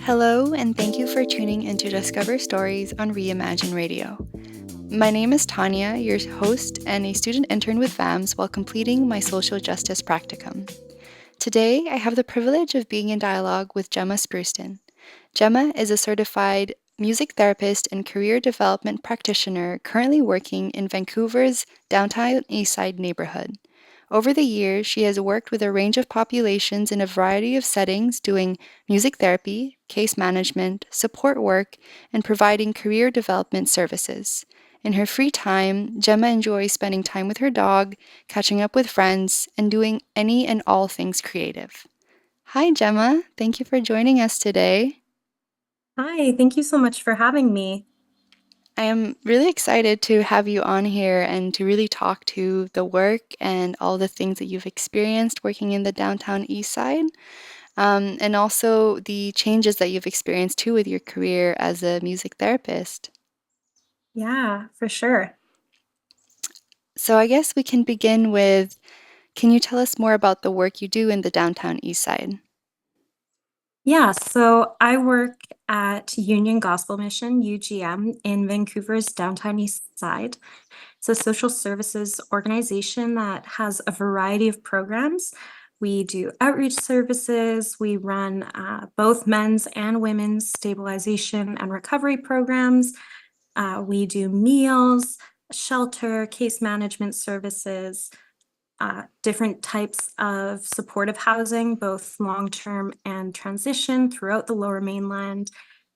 Hello, and thank you for tuning into Discover Stories on Reimagine Radio. My name is Tanya, your host and a student intern with VAMS while completing my social justice practicum. Today, I have the privilege of being in dialogue with Jemma Spruston. Jemma is a certified music therapist and career development practitioner currently working in Vancouver's downtown Eastside neighbourhood. Over the years, she has worked with a range of populations in a variety of settings, doing music therapy, case management, support work, and providing career development services. In her free time, Jemma enjoys spending time with her dog, catching up with friends, and doing any and all things creative. Hi, Jemma. Thank you for joining us today. Hi, thank you so much for having me. I am really excited to have you on here and to really talk to the work and all the things that you've experienced working in the downtown East Side, and also the changes that you've experienced too with your career as a music therapist. Yeah, for sure. So I guess we can begin with, can you tell us more about the work you do in the downtown East Side? Yeah, so I work at Union Gospel Mission, UGM, in Vancouver's downtown east side. It's a social services organization that has a variety of programs. We do outreach services, we run both men's and women's stabilization and recovery programs. We do meals, shelter, case management services. Different types of supportive housing, both long-term and transition throughout the Lower Mainland.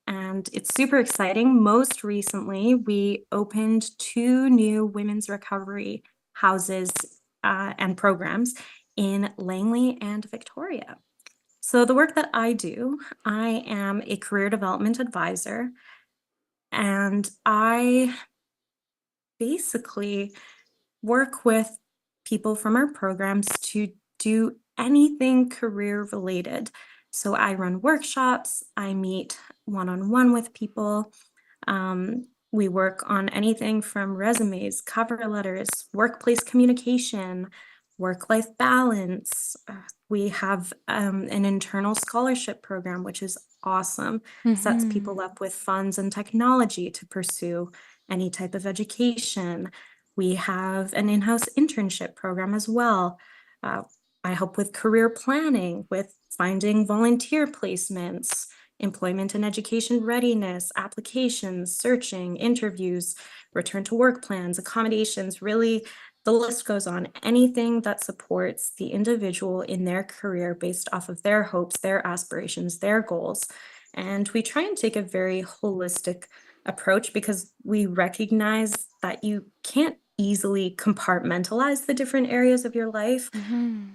And it's super exciting. Most recently, we opened two new women's recovery houses and programs in Langley and Victoria. So the work that I do, I am a career development advisor, and I basically work with people from our programs to do anything career related. So I run workshops, I meet one on one with people. We work on anything from resumes, cover letters, workplace communication, work life balance. We have an internal scholarship program, which is awesome, sets Mm-hmm. people up with funds and technology to pursue any type of education. We have an in-house internship program as well. Uh, I help with career planning, with finding volunteer placements, employment and education readiness, applications, searching, interviews, return to work plans, accommodations. Really, the list goes on. Anything that supports the individual in their career based off of their hopes, their aspirations, their goals. And we try and take a very holistic approach because we recognize that you can't easily compartmentalize the different areas of your life. Mm-hmm.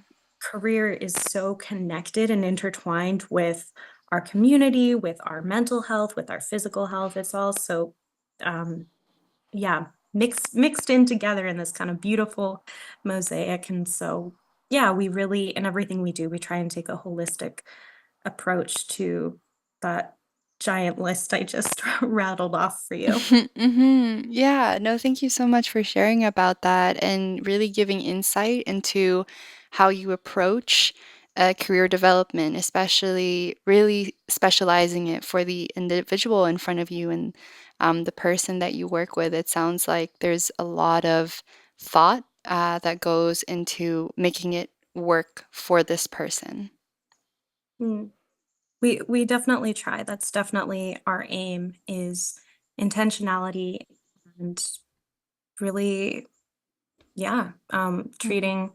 Career is so connected and intertwined with our community, with our mental health, with our physical health. It's all so, um, yeah, mixed in together in this kind of beautiful mosaic. And so, yeah, we really, in everything we do, we try and take a holistic approach to that giant list I just rattled off for you. Mm-hmm. Yeah, no, thank you so much for sharing about that and really giving insight into how you approach career development, especially really specializing it for the individual in front of you and the person that you work with. It sounds like there's a lot of thought that goes into making it work for this person. Mm. We definitely try. That's definitely our aim is intentionality and really, yeah, treating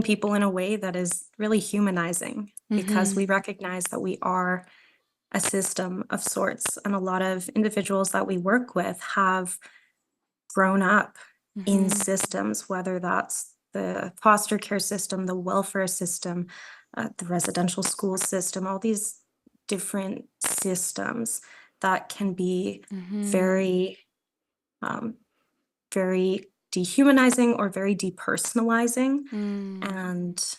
people in a way that is really humanizing because we Mm-hmm. recognize that we are a system of sorts, and a lot of individuals that we work with have grown up in Mm-hmm. systems, whether that's the foster care system, the welfare system, the residential school system, all these different systems that can be Mm-hmm. very, um, very dehumanizing or very depersonalizing. Mm. And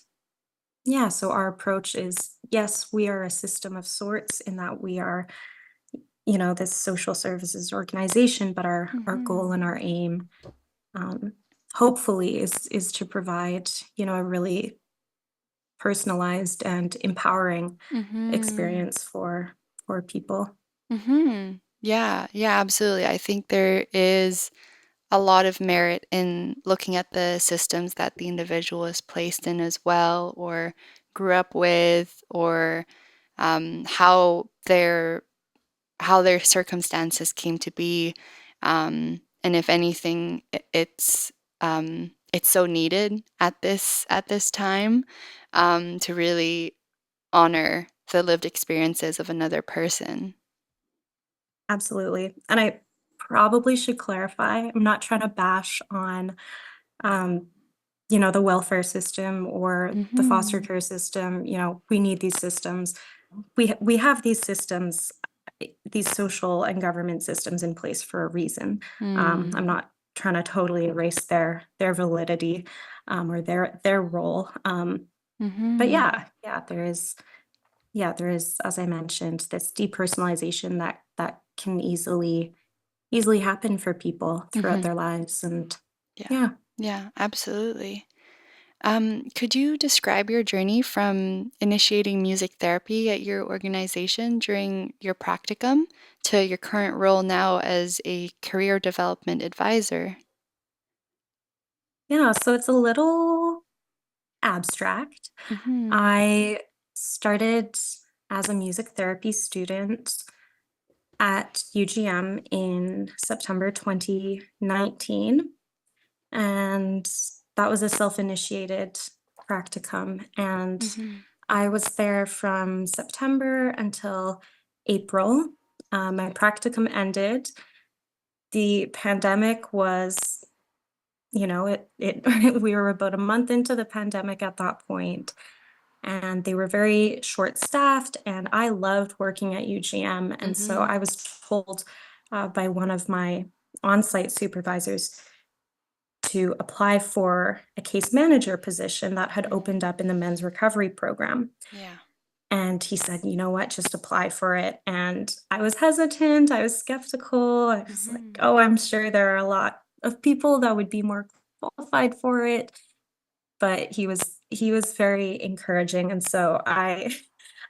yeah, so our approach is yes, we are a system of sorts in that we are, this social services organization, but our goal Mm-hmm. and our aim um, hopefully is to provide a really personalized and empowering Mm-hmm. experience for people. Mm-hmm. Yeah, yeah, absolutely. I think there is a lot of merit in looking at the systems that the individual is placed in as well, or grew up with, or how their circumstances came to be, and if anything, it's so needed at this time, to really honor the lived experiences of another person. Absolutely. And I probably should clarify, I'm not trying to bash on, um, the welfare system or the foster Mm-hmm. care system. We need these systems. We have these systems, these social and government systems in place for a reason. I'm Mm. not trying to totally erase their validity, or their role. But Mm-hmm. yeah, there is, as I mentioned, this depersonalization that can easily happen for people throughout Mm-hmm. their lives. And Yeah. yeah. Yeah, absolutely. Could you describe your journey from initiating music therapy at your organization during your practicum to your current role now as a career development advisor? Yeah, so it's a little abstract. Mm-hmm. I started as a music therapy student at UGM in September 2019, and that was a self-initiated practicum. And Mm-hmm. I was there from September until April. My practicum ended. The pandemic was, it we were about a month into the pandemic at that point, and they were very short-staffed, and I loved working at UGM. And so Mm-hmm. I was told, by one of my on-site supervisors, to apply for a case manager position that had Mm-hmm. opened up in the men's recovery program. Yeah. And he said, you know what, just apply for it. And I was hesitant, I was skeptical. I was like, Mm-hmm. oh, I'm sure there are a lot of people that would be more qualified for it. But he was very encouraging. And so I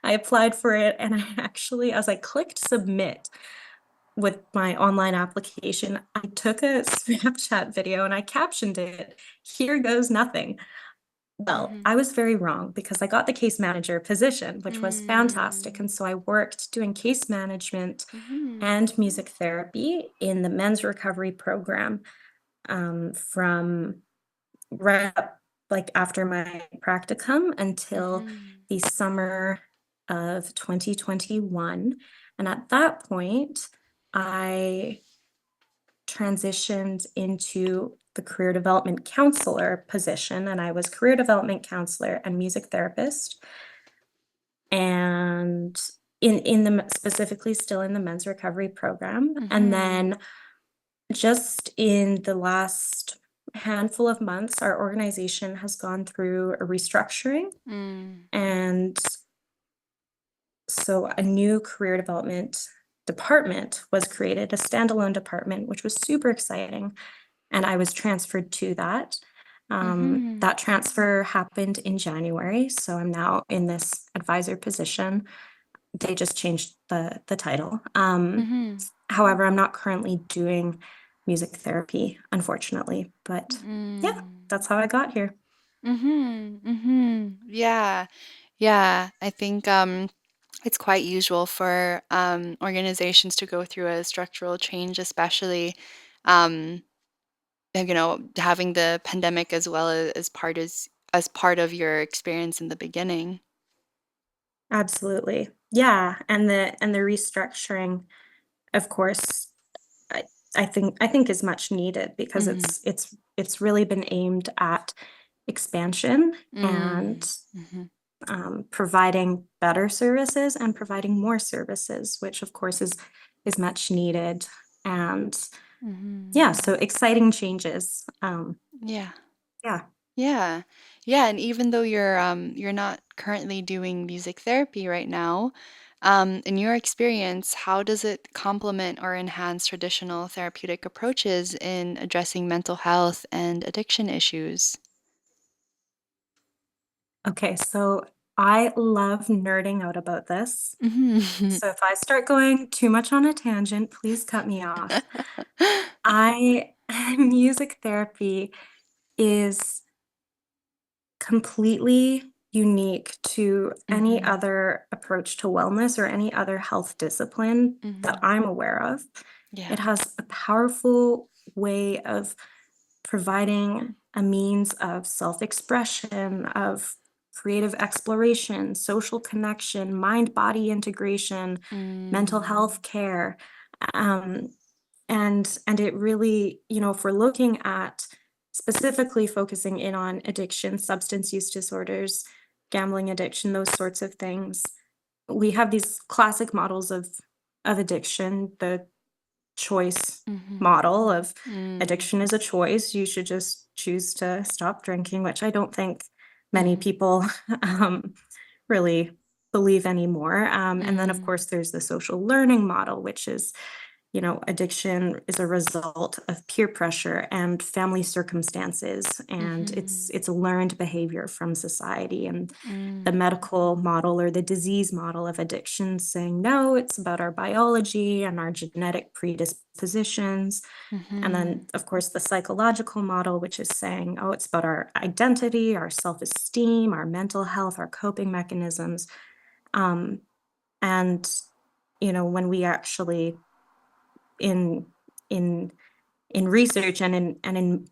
applied for it, and I actually, as I clicked submit with my online application, I took a Snapchat video and I captioned it, "Here goes nothing." Well, Mm-hmm. I was very wrong because I got the case manager position, which was fantastic. Mm-hmm. And so I worked doing case management Mm-hmm. and music therapy in the men's recovery program, from right up, like, after my practicum until Mm-hmm. the summer of 2021. And at that point, I transitioned into the career development counselor position, and I was career development counselor and music therapist. And in the specifically still in the men's recovery program. And Mm-hmm. then just in the last handful of months, our organization has gone through a restructuring. Mm. And so a new career development department was created, a standalone department, which was super exciting. And I was transferred to that. Mm-hmm. That transfer happened in January. So I'm now in this advisor position. They just changed the title. Mm-hmm. However, I'm not currently doing music therapy, unfortunately. But yeah, Mm. that's how I got here. Mm-hmm. Mm-hmm. Yeah. Yeah. I think it's quite usual for organizations to go through a structural change, especially um, having the pandemic as well as part of your experience in the beginning. Absolutely. Yeah. And the restructuring, of course, I, I think is much needed because Mm-hmm. it's really been aimed at expansion and, Mm-hmm. providing better services and providing more services, which of course is much needed. And Mm-hmm. yeah, so exciting changes. Yeah. Yeah, Yeah. Yeah, and even though you're not currently doing music therapy right now, in your experience, how does it complement or enhance traditional therapeutic approaches in addressing mental health and addiction issues? Okay, so I love nerding out about this. Mhm. So if I start going too much on a tangent, please cut me off. I music therapy is completely unique to any Mhm. other approach to wellness or any other health discipline that Mhm. I'm aware of. Yeah. It has a powerful way of providing a means of self-expression, of creative exploration, social connection, mind-body integration, mental Mm. health care. Um, and it really, if we're looking at specifically focusing in on addiction, substance use disorders, gambling addiction, those sorts of things, we have these classic models of addiction, the choice Mhm. model of Mm. addiction is a choice. You should just choose to stop drinking, which I don't think many Mhm. people really believe anymore. And then, of Mm. course, there's the social learning model, which is, addiction is a result of peer pressure and family circumstances, and it's Mhm. it's a learned behavior from society. And the Mm. medical model or the disease model of addiction saying no, it's about our biology and our genetic predispositions. And Mhm. then, of course, the psychological model, which is saying, oh, it's about our identity, our self-esteem, our mental health, our coping mechanisms. Um, and when we actually in in in research and in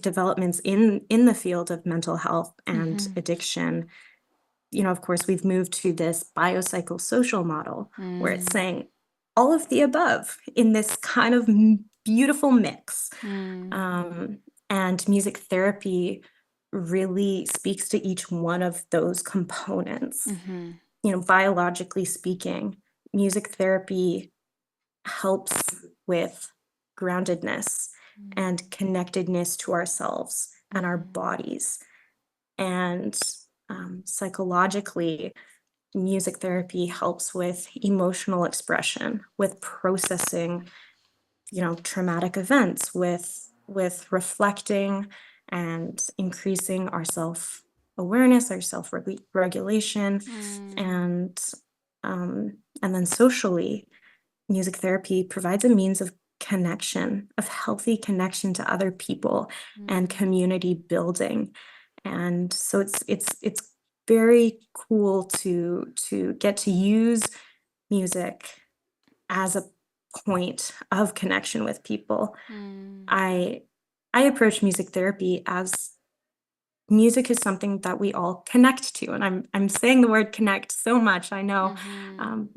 developments in the field of mental health and Mhm. addiction, of course, we've moved to this biopsychosocial model where it's Mm. saying all of the above in this kind of beautiful mix. Mm. Um, and music therapy really speaks to each one of those components. Mhm. Biologically speaking, music therapy helps with groundedness Mm. and connectedness to ourselves and our Mhm. bodies. And psychologically, music therapy helps with emotional expression, with processing, traumatic events, with reflecting and increasing our self awareness, our self regulation, Mm. and and then socially, music therapy provides a means of connection, of healthy connection to other people and Mm. community building. And so it's very cool to get to use music as a point of connection with people. Mm. I I approach music therapy as music is something that we all connect to, and I'm saying the word connect so much, I know. Mhm. um,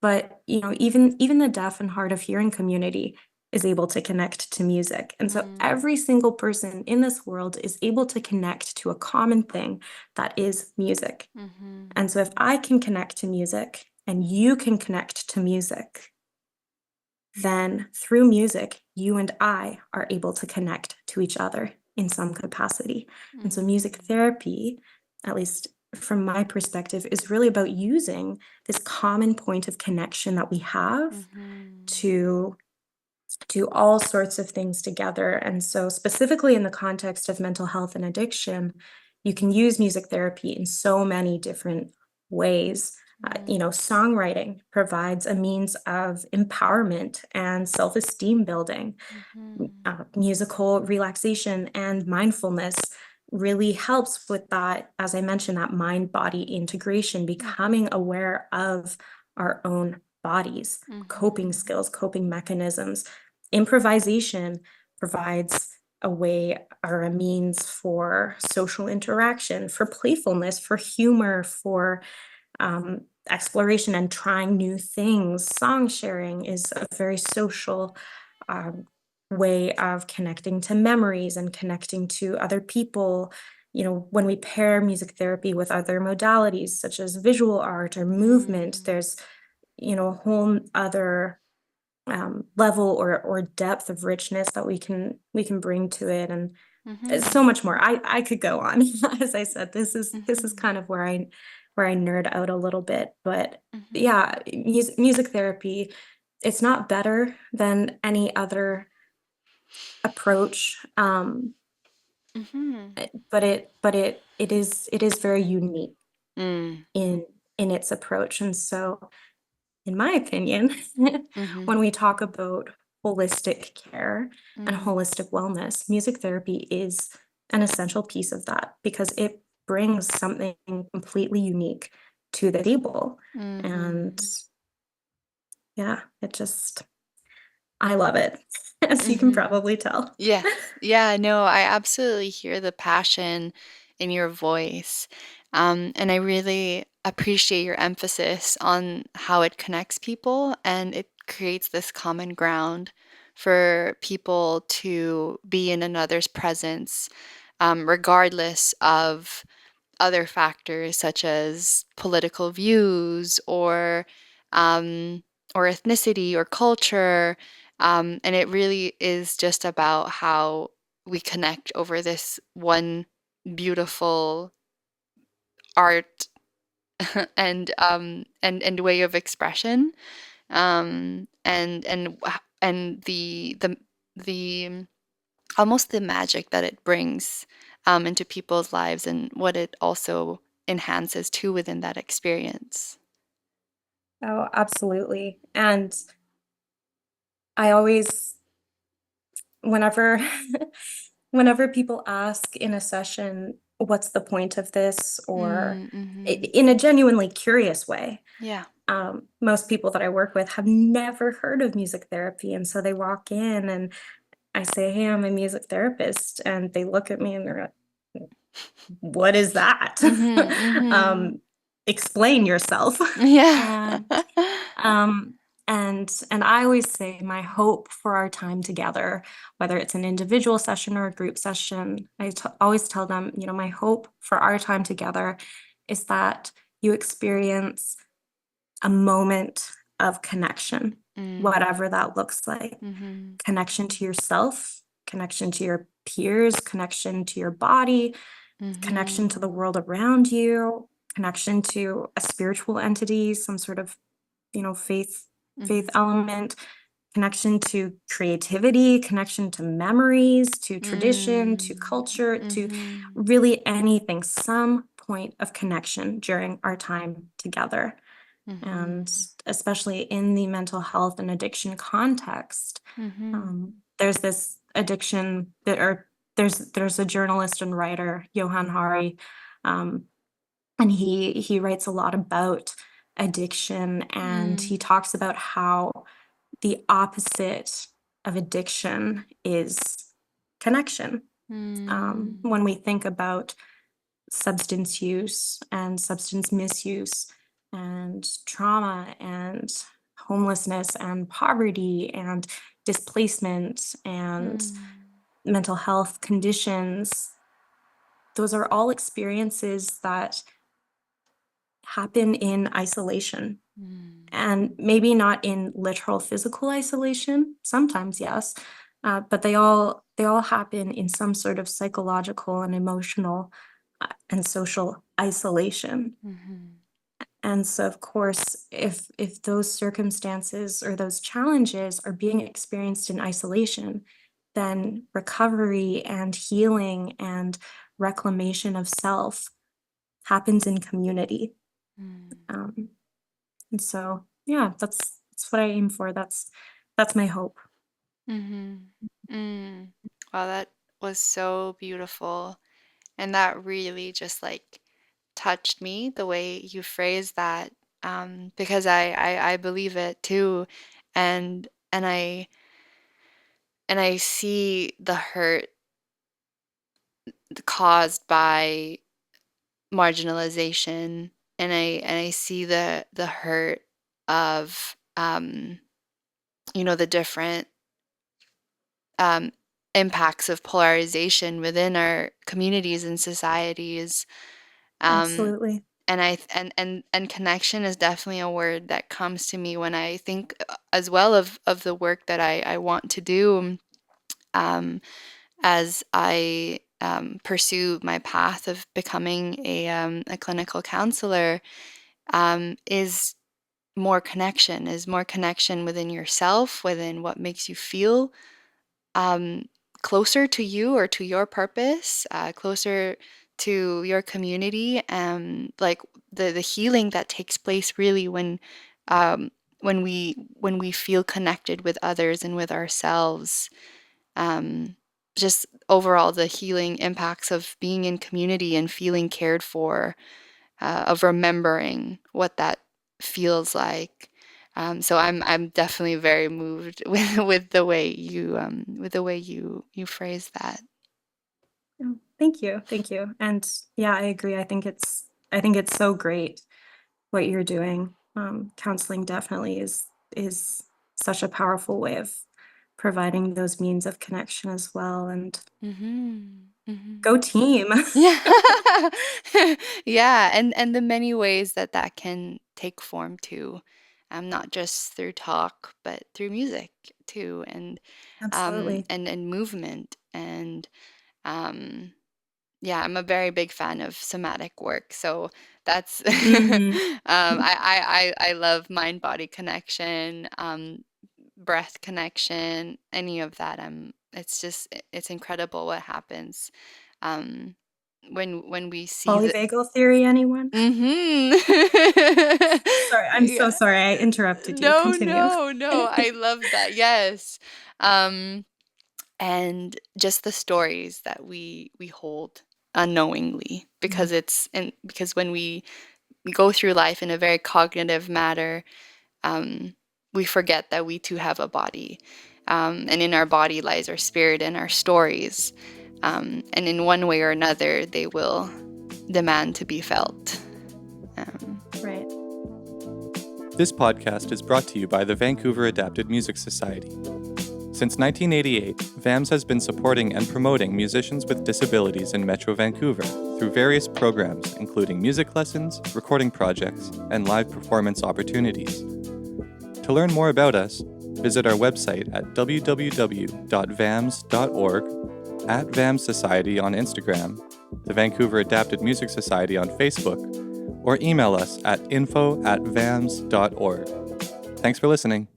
but even the deaf and hard of hearing community is able to connect to music, and so Mm. every single person in this world is able to connect to a common thing that is music. Mhm. And so if I can connect to music and you can connect to music, then through music, you and I are able to connect to each other in some capacity. And so, music Mm. therapy, at least from my perspective, is really about using this common point of connection that we have Mhm. to do all sorts of things together. And so, specifically in the context of mental health and addiction, you can use music therapy in so many different ways. Mm. Songwriting provides a means of empowerment and self esteem building. Mhm. Musical relaxation and mindfulness really helps with that, as I mentioned, that mind body integration, becoming Mhm. aware of our own bodies, coping Mhm. skills, coping mechanisms. Improvisation provides a way or a means for social interaction, for playfulness, for humor, for exploration and trying new things. Song sharing is a very social um, way of connecting to memories and connecting to other people. When we pair music therapy with other modalities such as visual art or movement, Mm. there's a whole other level or depth of richness that we can bring to it, and so Mhm. much more. I could go on. As I said, this is Mhm. kind of where I nerd out a little bit, but Mhm. yeah, music therapy, it's not better than any other approach. Mm-hmm. But it is very unique Mm. in its approach. And so, in my opinion, Mm-hmm. when we talk about holistic care and Mm. holistic wellness, music therapy is an essential piece of that because it brings something completely unique to the table. And Mm-hmm. yeah, I love it, as you can Mm-hmm. probably tell. Yes. Yeah, no, I absolutely hear the passion in your voice. And I really appreciate your emphasis on how it connects people and it creates this common ground for people to be in another's presence, regardless of other factors such as political views um, or ethnicity or culture. And it really is just about how we connect over this one beautiful art and way of expression. And the almost the magic that it brings into people's lives and what it also enhances too within that experience. Oh, absolutely. And I always, whenever whenever people ask in a session, what's the point of this? Or Mm-hmm. in a genuinely curious way, Yeah. most people that I work with have never heard of music therapy. And so they walk in and I say, hey, I'm a music therapist. And they look at me and they're like, what is that? Mm-hmm. Mm-hmm. um, Explain yourself. Yeah. And um, and I always say my hope for our time together, whether it's an individual session or a group session, always tell them, my hope for our time together is that you experience a moment of connection, Mm. whatever that looks like. Mm-hmm. Connection to yourself, connection to your peers, connection to your body, connection Mm-hmm. to the world around you, connection to a spiritual entity, some sort of, faith Mm-hmm. element, connection to creativity, connection to memories, to tradition, to Mm. culture, to Mm-hmm. really anything, some point of connection during our time together. And Mm-hmm. especially in the mental health and addiction context, Mm-hmm. there's this addiction that, or there's a journalist and writer, Johan Hari, um, and he writes a lot about addiction, and he Mm. talks about how the opposite of addiction is connection. Mm. When we think about substance use and substance misuse and trauma and homelessness and poverty and displacement and Mm. mental health conditions, those are all experiences that happen in isolation. Mm. And maybe not in literal physical isolation, sometimes yes, but they all happen in some sort of psychological and emotional and social isolation. Mm-hmm. And so, of course, if those circumstances or those challenges are being experienced in isolation, then recovery and healing and reclamation of self happens in community. Mm. Um, and so, yeah, that's what I aim for. That's my hope. Mm-hmm. Mm. Wow, that was so beautiful. And that really just like touched me the way you phrased that, because I believe it too. And and I and I see the hurt caused by marginalization, and I see the hurt of the different um, impacts of polarization within our communities and societies. Um, Absolutely. and connection is definitely a word that comes to me when I think as well of the work that I want to do, um, as I pursue my path of becoming a clinical counselor, is more connection within yourself, within what makes you feel, um, closer to you or to your purpose, closer to your community, like the healing that takes place really um, when we feel connected with others and with ourselves. Just overall, the healing impacts of being in community and feeling cared for, of remembering what that feels like. So I'm definitely very moved with the way you phrase that. Oh, thank you. Thank you. And yeah, I agree. I think it's so great what you're doing. Counseling definitely is such a powerful way of providing those means of connection as well. And Hmm. Hmm. go team. Yeah. Yeah, and the many ways that that can take form too, not just through talk, but through music too, Absolutely. and movement and um yeah, I'm a very big fan of somatic work, so that's Hmm. I love mind body connection, breath connection, any of that. It's just it's incredible what happens um, when we see the. Polyvagal theory, anyone? Hmm. Sorry, I'm so Yeah. sorry. I interrupted you. No, Continue. no, no. I love that. Yes. Um, and just the stories that we hold unknowingly Mhm. because when we go through life in a very cognitive manner, um, we forget that we too have a body, and in our body lies our spirit and our stories, and in one way or another they will demand to be felt. Right. This podcast is brought to you by the Vancouver Adapted Music Society. Since 1988, VAMS has been supporting and promoting musicians with disabilities in Metro Vancouver through various programs, including music lessons, recording projects, and live performance opportunities. To learn more about us, visit our website at www.vams.org, at VAMS Society on Instagram, the Vancouver Adapted Music Society on Facebook, or email us at info@vams.org. Thanks for listening.